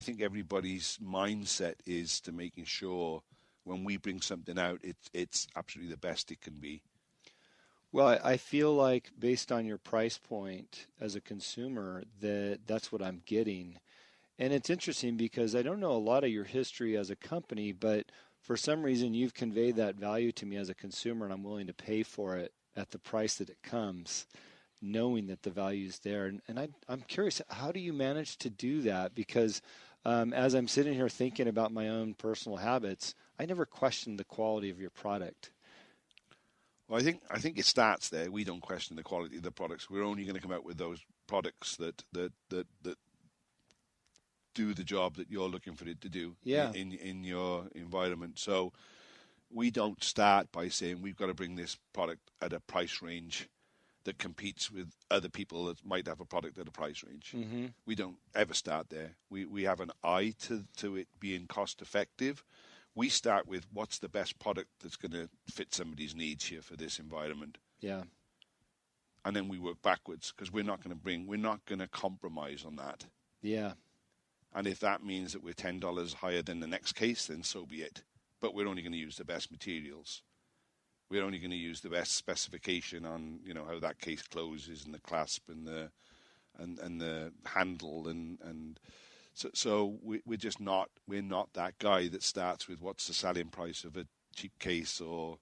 think everybody's mindset is to making sure when we bring something out, it's absolutely the best it can be. Well, I feel like based on your price point as a consumer, that's what I'm getting. And it's interesting because I don't know a lot of your history as a company, but for some reason you've conveyed that value to me as a consumer, and I'm willing to pay for it at the price that it comes, knowing that the value is there. And I'm curious, how do you manage to do that? Because as I'm sitting here thinking about my own personal habits, I never questioned the quality of your product. Well, I think it starts there. We don't question the quality of the products. We're only going to come out with those products that do the job that you're looking for it to do in your environment. So we don't start by saying we've got to bring this product at a price range that competes with other people that might have a product at a price range. Mm-hmm. We don't ever start there. We have an eye to it being cost effective. We start with what's the best product that's going to fit somebody's needs here for this environment. Yeah. And then we work backwards because we're not going to compromise on that. Yeah. And if that means that we're $10 higher than the next case, then so be it. But we're only going to use the best materials. We're only going to use the best specification on, how that case closes and the clasp and the handle and so we're not that guy that starts with what's the selling price of a cheap case or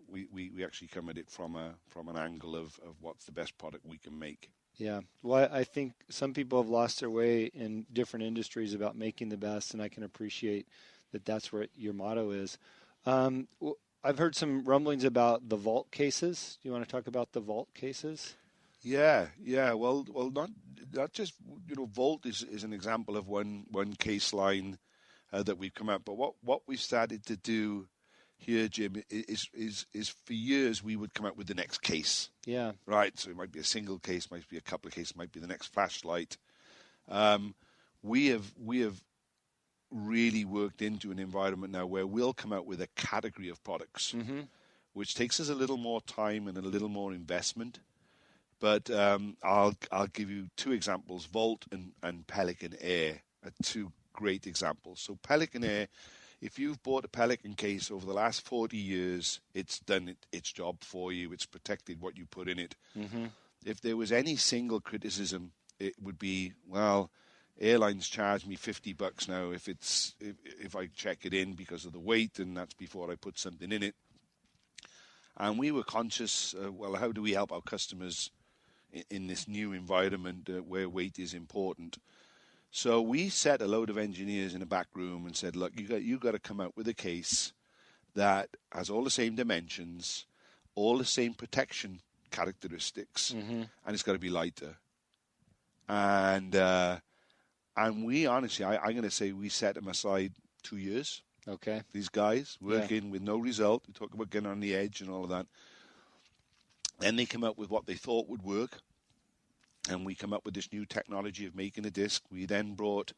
we actually come at it from an angle of what's the best product we can make. Yeah. Well, I think some people have lost their way in different industries about making the best, and I can appreciate that that's what your motto is. I've heard some rumblings about the vault cases. Do you want to talk about the vault cases? Yeah. Well, not just Vault is an example of one case line that we've come out. But what we started to do here, Jim, is for years we would come out with the next case. Yeah. Right. So it might be a single case, might be a couple of cases, might be the next flashlight. We have really worked into an environment now where we'll come out with a category of products, mm-hmm. which takes us a little more time and a little more investment. But I'll give you two examples. Vault and Pelican Air are two great examples. So Pelican Air, if you've bought a Pelican case over the last 40 years, it's done its job for you. It's protected what you put in it. Mm-hmm. If there was any single criticism, it would be, well, airlines charge me $50 now if I check it in because of the weight, and that's before I put something in it. And we were conscious, how do we help our customers in this new environment where weight is important? So we set a load of engineers in a back room and said, look, you got to come out with a case that has all the same dimensions, all the same protection characteristics, mm-hmm. and it's got to be lighter. And we honestly, I'm going to say we set them aside 2 years. Okay. These guys working with no result. We talk about getting on the edge and all of that. Then they come up with what they thought would work. And we come up with this new technology of making a disc. We then brought,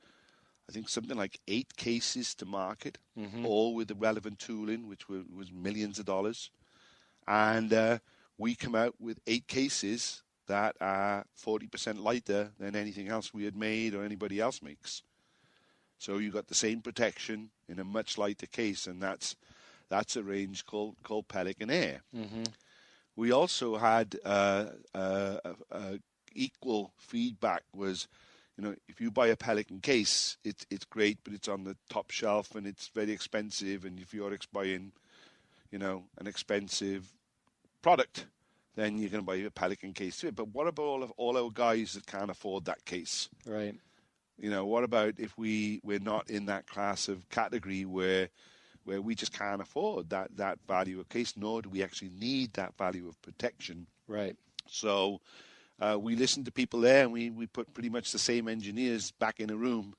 I think, something like 8 cases to market, mm-hmm. all with the relevant tooling, which was millions of dollars. And we come out with 8 cases that are 40% lighter than anything else we had made or anybody else makes. So you got the same protection in a much lighter case, and that's a range called Pelican Air. Mm-hmm. We also had equal feedback was, if you buy a Pelican case, it's great, but it's on the top shelf and it's very expensive. And if you're buying, an expensive product, then you're going to buy a Pelican case too. But what about all our guys that can't afford that case? Right. What about if we're not in that class of category where we just can't afford that value of case, nor do we actually need that value of protection. Right. So we listened to people there, and we put pretty much the same engineers back in a room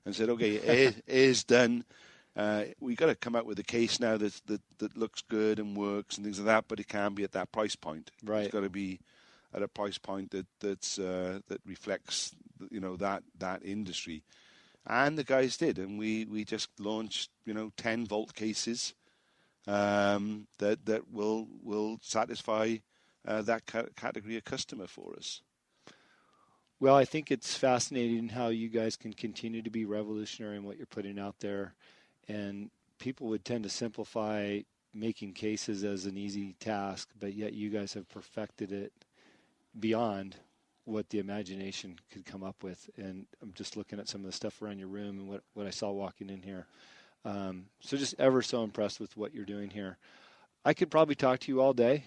and said, okay, Air's done. We got to come up with a case now that looks good and works and things like that, but it can't be at that price point. Right. It's got to be at a price point that reflects that industry. And the guys did, and we just launched 10 Vault cases that will satisfy that category of customer for us. Well, I think it's fascinating how you guys can continue to be revolutionary in what you're putting out there. And people would tend to simplify making cases as an easy task, but yet you guys have perfected it beyond what the imagination could come up with. And I'm just looking at some of the stuff around your room and what I saw walking in here. So just ever so impressed with what you're doing here. I could probably talk to you all day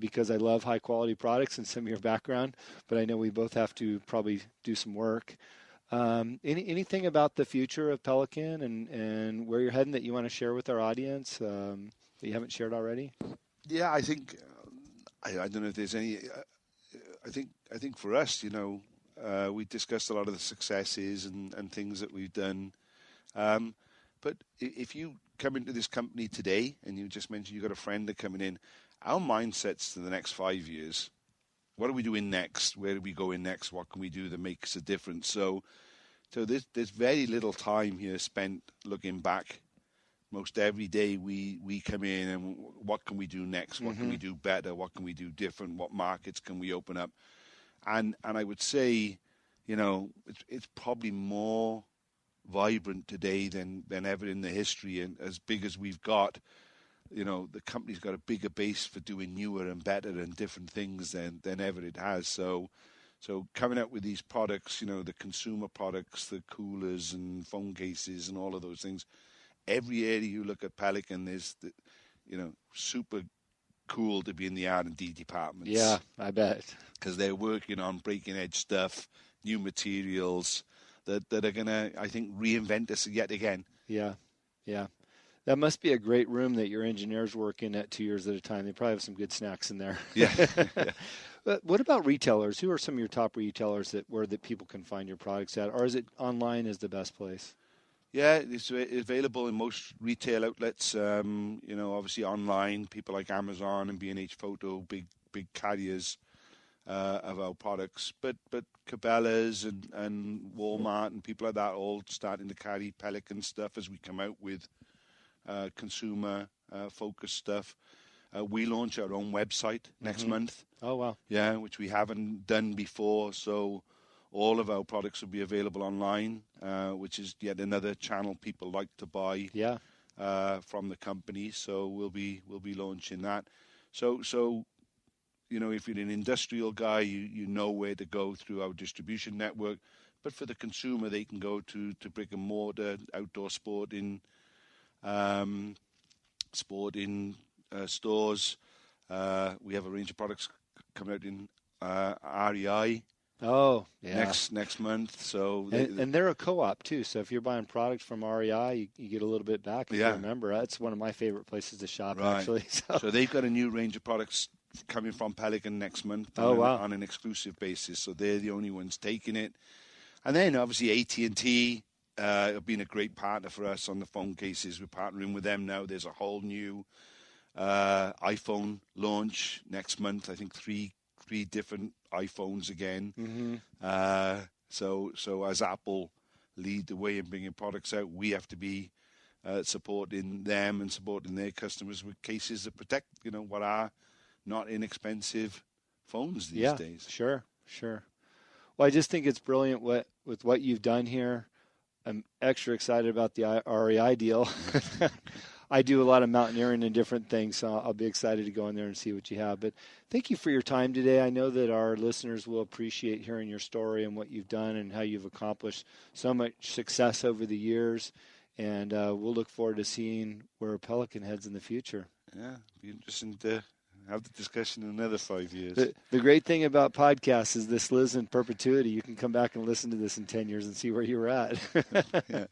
because I love high quality products and some of your background, but I know we both have to probably do some work. Anything about the future of Pelican and where you're heading that you want to share with our audience that you haven't shared already? Yeah, I think I don't know if there's any. I think for us, we discussed a lot of the successes and things that we've done. But if you come into this company today, and you just mentioned you got a friend that coming in, our mindsets to the next 5 years. What are we doing next? Where do we go in next? What can we do that makes a difference? So there's very little time here spent looking back. Most every day we come in and what can we do next? What can we do better? What can we do different? What markets can we open up? And I would say, it's probably more vibrant today than ever in the history, and as big as we've got, the company's got a bigger base for doing newer and better and different things than ever it has. So coming out with these products, the consumer products, the coolers and phone cases and all of those things, every area you look at Pelican is, super cool to be in the R&D departments. Yeah, I bet. Because they're working on breaking edge stuff, new materials, that are going to, I think, reinvent us yet again. Yeah. That must be a great room that your engineers work in at 2 years at a time. They probably have some good snacks in there. Yeah. But what about retailers? Who are some of your top retailers where people can find your products at? Or is it online is the best place? Yeah, it's available in most retail outlets. Obviously online, people like Amazon and B&H Photo, big carriers of our products, but Cabela's and Walmart and people like that all starting to carry Pelican stuff as we come out with consumer focused stuff. We launch our own website next month. Oh wow! Yeah, which we haven't done before. So all of our products will be available online, which is yet another channel people like to buy. Yeah. From the company. So we'll be launching that. So. If you're an industrial guy, you know where to go through our distribution network. But for the consumer, they can go to brick and mortar, outdoor sporting stores. We have a range of products coming out in REI. Oh, yeah. Next month. So they're a co-op too. So if you're buying products from REI, you get a little bit back. If you remember, that's one of my favorite places to shop. Right. Actually. So they've got a new range of products coming from Pelican next month on an exclusive basis. So they're the only ones taking it. And then obviously AT&T have been a great partner for us on the phone cases. We're partnering with them now. There's a whole new iPhone launch next month. I think three different iPhones again. So as Apple lead the way in bringing products out, we have to be supporting them and supporting their customers with cases that protect, what are not inexpensive phones these days. Sure. Well, I just think it's brilliant with what you've done here. I'm extra excited about the REI deal. I do a lot of mountaineering and different things, so I'll be excited to go in there and see what you have. But thank you for your time today. I know that our listeners will appreciate hearing your story and what you've done and how you've accomplished so much success over the years. And we'll look forward to seeing where Pelican heads in the future. Yeah, it'll be interesting to have the discussion in another 5 years. The great thing about podcasts is this lives in perpetuity. You can come back and listen to this in 10 years and see where you were at. Yeah.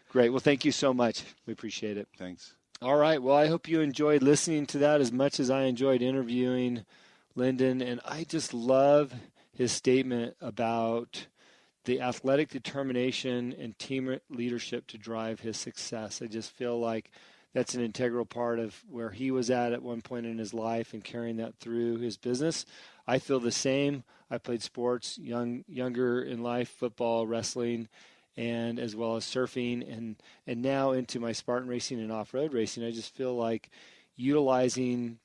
Great. Well, thank you so much. We appreciate it. Thanks. All right. Well, I hope you enjoyed listening to that as much as I enjoyed interviewing Lyndon. And I just love his statement about the athletic determination and team leadership to drive his success. I just feel like that's an integral part of where he was at one point in his life and carrying that through his business. I feel the same. I played sports younger in life, football, wrestling, and as well as surfing, and now into my Spartan racing and off-road racing. I just feel like utilizing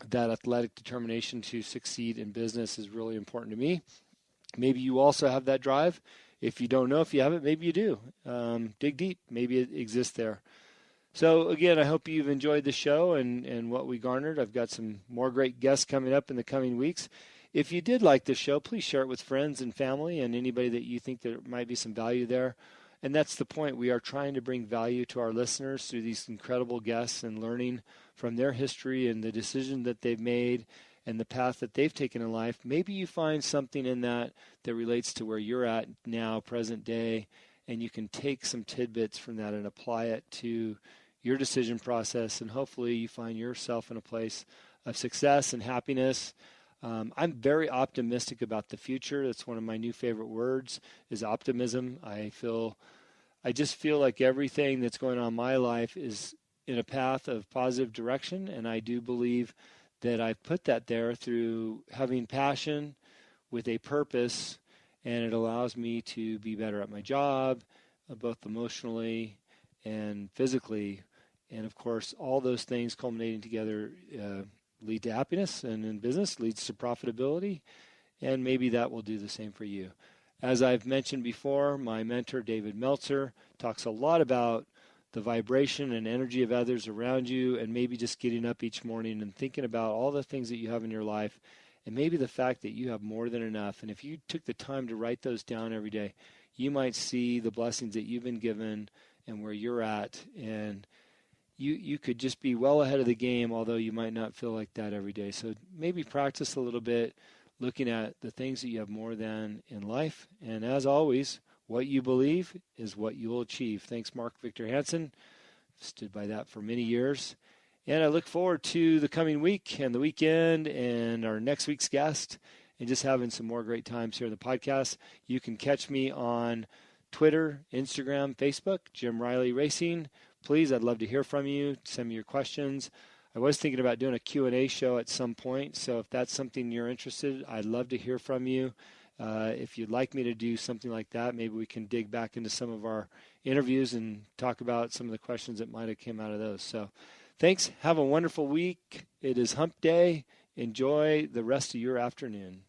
that athletic determination to succeed in business is really important to me. Maybe you also have that drive. If you don't know if you have it, maybe you do. Dig deep. Maybe it exists there. So again, I hope you've enjoyed the show and what we garnered. I've got some more great guests coming up in the coming weeks. If you did like the show, please share it with friends and family and anybody that you think there might be some value there. And that's the point. We are trying to bring value to our listeners through these incredible guests and learning from their history and the decision that they've made and the path that they've taken in life. Maybe you find something in that that relates to where you're at now, present day, and you can take some tidbits from that and apply it to your decision process, and hopefully you find yourself in a place of success and happiness. I'm very optimistic about the future. That's one of my new favorite words, is optimism. I just feel like everything that's going on in my life is in a path of positive direction, and I do believe that I've put that there through having passion with a purpose, and it allows me to be better at my job, both emotionally and physically. And of course, all those things culminating together lead to happiness, and in business leads to profitability, and maybe that will do the same for you. As I've mentioned before, my mentor, David Meltzer, talks a lot about the vibration and energy of others around you, and maybe just getting up each morning and thinking about all the things that you have in your life, and maybe the fact that you have more than enough. And if you took the time to write those down every day, you might see the blessings that you've been given and where you're at, and you could just be well ahead of the game, although you might not feel like that every day. So maybe practice a little bit looking at the things that you have more than in life. And as always, what you believe is what you will achieve. Thanks, Mark Victor Hansen. Stood by that for many years. And I look forward to the coming week and the weekend and our next week's guest and just having some more great times here in the podcast. You can catch me on Twitter, Instagram, Facebook, Jim Riley Racing. Please, I'd love to hear from you. Send me your questions. I was thinking about doing a Q&A show at some point, so if that's something you're interested in, I'd love to hear from you. If you'd like me to do something like that, maybe we can dig back into some of our interviews and talk about some of the questions that might have come out of those. So thanks. Have a wonderful week. It is Hump Day. Enjoy the rest of your afternoon.